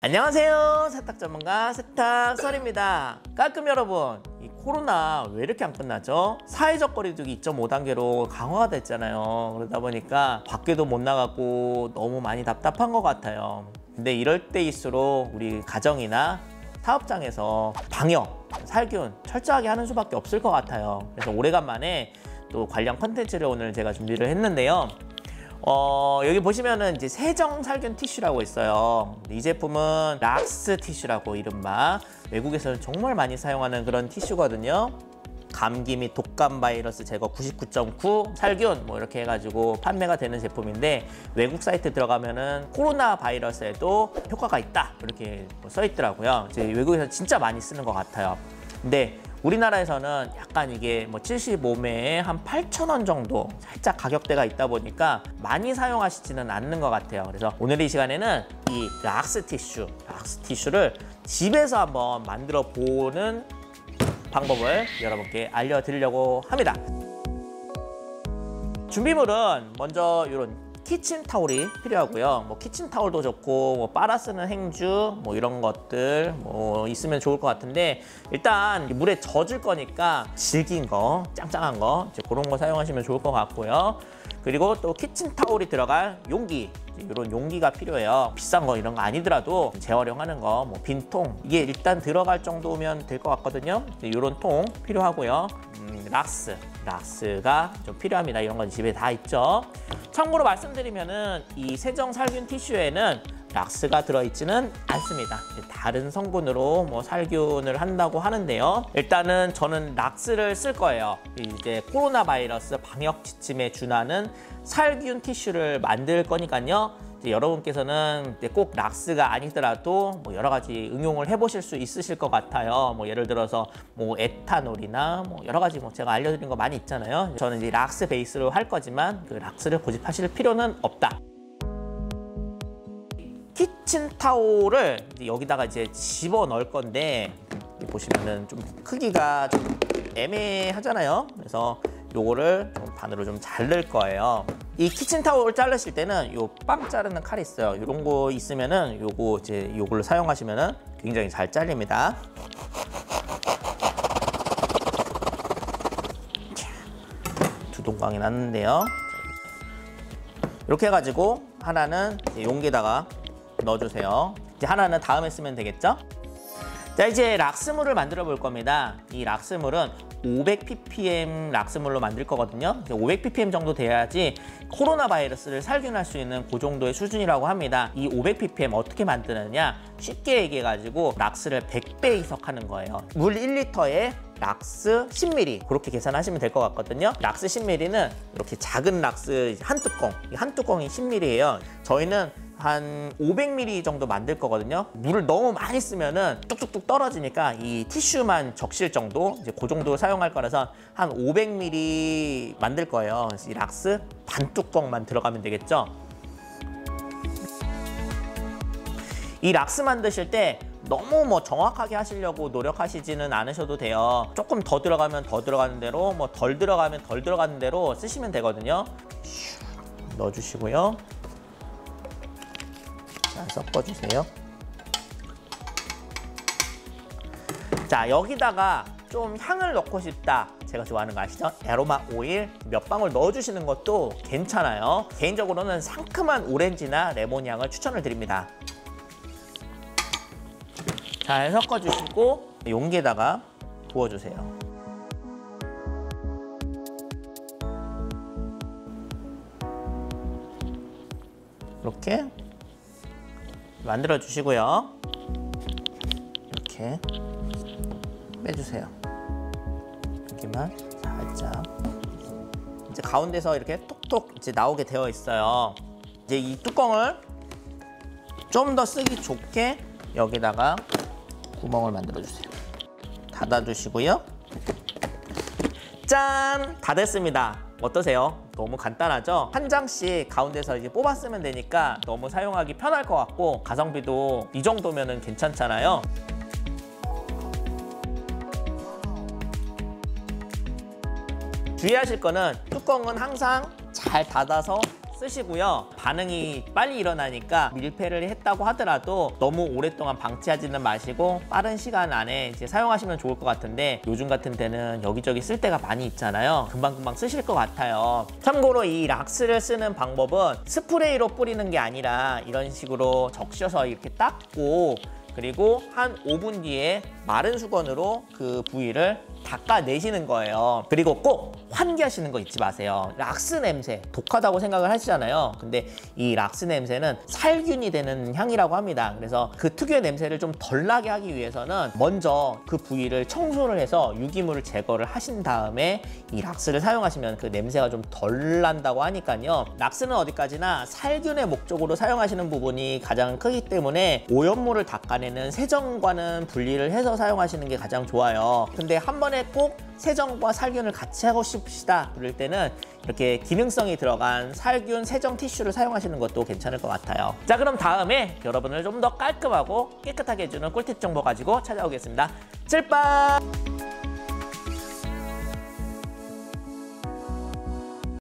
안녕하세요, 세탁 전문가 세탁설입니다. 깔끔 여러분, 이 코로나 왜 이렇게 안 끝나죠? 사회적 거리두기 2.5단계로 강화가 됐잖아요. 그러다 보니까 밖에도 못 나가고 너무 많이 답답한 것 같아요. 근데 이럴 때일수록 우리 가정이나 사업장에서 방역, 살균 철저하게 하는 수밖에 없을 것 같아요. 그래서 오래간만에 또 관련 컨텐츠를 오늘 제가 준비를 했는데요. 여기 보시면은 이제 세정 살균 티슈라고 있어요. 이 제품은 락스 티슈라고 이른바 외국에서는 정말 많이 사용하는 그런 티슈거든요. 감기 및 독감 바이러스 제거 99.9 살균 뭐 이렇게 해가지고 판매가 되는 제품인데, 외국 사이트 들어가면은 코로나 바이러스에도 효과가 있다 이렇게 써 있더라고요. 이제 외국에서 진짜 많이 쓰는 것 같아요. 근데 우리나라에서는 약간 이게 뭐 75매에 한 8,000원 정도 살짝 가격대가 있다 보니까 많이 사용하시지는 않는 것 같아요. 그래서 오늘 이 시간에는 이 락스 티슈를 집에서 한번 만들어 보는 방법을 여러분께 알려드리려고 합니다. 준비물은 먼저 이런 키친타올이 필요하고요. 뭐 키친타올도 좋고 뭐 빨아 쓰는 행주 뭐 이런 것들 뭐 있으면 좋을 것 같은데, 일단 물에 젖을 거니까 질긴 거, 짱짱한 거 이제 그런 거 사용하시면 좋을 것 같고요. 그리고 또 키친타올이 들어갈 용기, 이런 용기가 필요해요. 비싼 거 이런 거 아니더라도 재활용하는 거, 뭐 빈통 이게 일단 들어갈 정도면 될 것 같거든요. 이런 통 필요하고요. 락스가 좀 필요합니다. 이런 건 집에 다 있죠. 참고로 말씀드리면은 이 세정 살균 티슈에는 락스가 들어있지는 않습니다. 다른 성분으로 뭐 살균을 한다고 하는데요. 일단은 저는 락스를 쓸 거예요. 이제 코로나 바이러스 방역 지침에 준하는 살균 티슈를 만들 거니까요. 여러분께서는 꼭 락스가 아니더라도 뭐 여러 가지 응용을 해보실 수 있으실 것 같아요. 뭐 예를 들어서 뭐 에탄올이나 뭐 여러 가지 뭐 제가 알려드린 거 많이 있잖아요. 저는 이제 락스 베이스로 할 거지만 그 락스를 고집하실 필요는 없다. 키친타올을 여기다가 이제 집어 넣을 건데, 보시면은 좀 크기가 좀 애매하잖아요. 그래서 요거를 좀 반으로 좀 자를 거예요. 이 키친타올 자르실 때는 요 빵 자르는 칼이 있어요. 이런 거 있으면은 요거 이제 요걸로 사용하시면은 굉장히 잘 잘립니다. 두 동강이 났는데요. 이렇게 해가지고 하나는 용기에다가 넣어주세요. 이제 하나는 다음에 쓰면 되겠죠? 자, 이제 락스물을 만들어 볼 겁니다. 이 락스물은 500ppm 락스물로 만들 거거든요. 500ppm 정도 돼야지 코로나 바이러스를 살균할 수 있는 그 정도의 수준이라고 합니다. 이 500ppm 어떻게 만드느냐? 쉽게 얘기해가지고 락스를 100배 희석하는 거예요. 물 1리터에 락스 10ml 그렇게 계산하시면 될 것 같거든요. 락스 10ml는 이렇게 작은 락스 한 뚜껑, 한 뚜껑이 10ml예요. 저희는 한 500ml 정도 만들 거거든요. 물을 너무 많이 쓰면은 뚝뚝뚝 떨어지니까 이 티슈만 적실 정도, 이제 그 정도 사용할 거라서 한 500ml 만들 거예요. 그래서 이 락스 반 뚜껑만 들어가면 되겠죠. 이 락스 만드실 때 너무 뭐 정확하게 하시려고 노력하시지는 않으셔도 돼요. 조금 더 들어가면 더 들어가는 대로, 뭐 덜 들어가면 덜 들어가는 대로 쓰시면 되거든요. 넣어주시고요. 자, 섞어주세요. 자, 여기다가 좀 향을 넣고 싶다, 제가 좋아하는 거 아시죠? 에로마 오일 몇 방울 넣어주시는 것도 괜찮아요. 개인적으로는 상큼한 오렌지나 레몬 향을 추천을 드립니다. 잘 섞어주시고 용기에다가 부어주세요. 이렇게 만들어 주시고요. 이렇게 빼주세요. 여기만 살짝. 이제 가운데서 이렇게 톡톡 이제 나오게 되어 있어요. 이제 이 뚜껑을 좀 더 쓰기 좋게 여기다가 구멍을 만들어 주세요. 닫아 주시고요. 짠! 다 됐습니다. 어떠세요? 너무 간단하죠? 한 장씩 가운데서 이제 뽑아 쓰면 되니까 너무 사용하기 편할 것 같고, 가성비도 이 정도면은 괜찮잖아요. 주의하실 거는 뚜껑은 항상 잘 닫아서 쓰시고요. 반응이 빨리 일어나니까 밀폐를 했다고 하더라도 너무 오랫동안 방치하지는 마시고 빠른 시간 안에 이제 사용하시면 좋을 것 같은데, 요즘 같은 때는 여기저기 쓸 때가 많이 있잖아요. 금방금방 쓰실 것 같아요. 참고로 이 락스를 쓰는 방법은 스프레이로 뿌리는 게 아니라 이런 식으로 적셔서 이렇게 닦고, 그리고 한 5분 뒤에 마른 수건으로 그 부위를 닦아내시는 거예요. 그리고 꼭 환기하시는 거 잊지 마세요. 락스 냄새 독하다고 생각을 하시잖아요. 근데 이 락스 냄새는 살균이 되는 향이라고 합니다. 그래서 그 특유의 냄새를 좀 덜 나게 하기 위해서는 먼저 그 부위를 청소를 해서 유기물을 제거를 하신 다음에 이 락스를 사용하시면 그 냄새가 좀 덜 난다고 하니까요. 락스는 어디까지나 살균의 목적으로 사용하시는 부분이 가장 크기 때문에 오염물을 닦아내는 세정과는 분리를 해서 사용하시는 게 가장 좋아요. 근데 한 번에 꼭 세정과 살균을 같이 하고 싶으시다 그럴 때는 이렇게 기능성이 들어간 살균 세정 티슈를 사용하시는 것도 괜찮을 것 같아요. 자, 그럼 다음에 여러분을 좀 더 깔끔하고 깨끗하게 해주는 꿀팁 정보 가지고 찾아오겠습니다. 찔빵!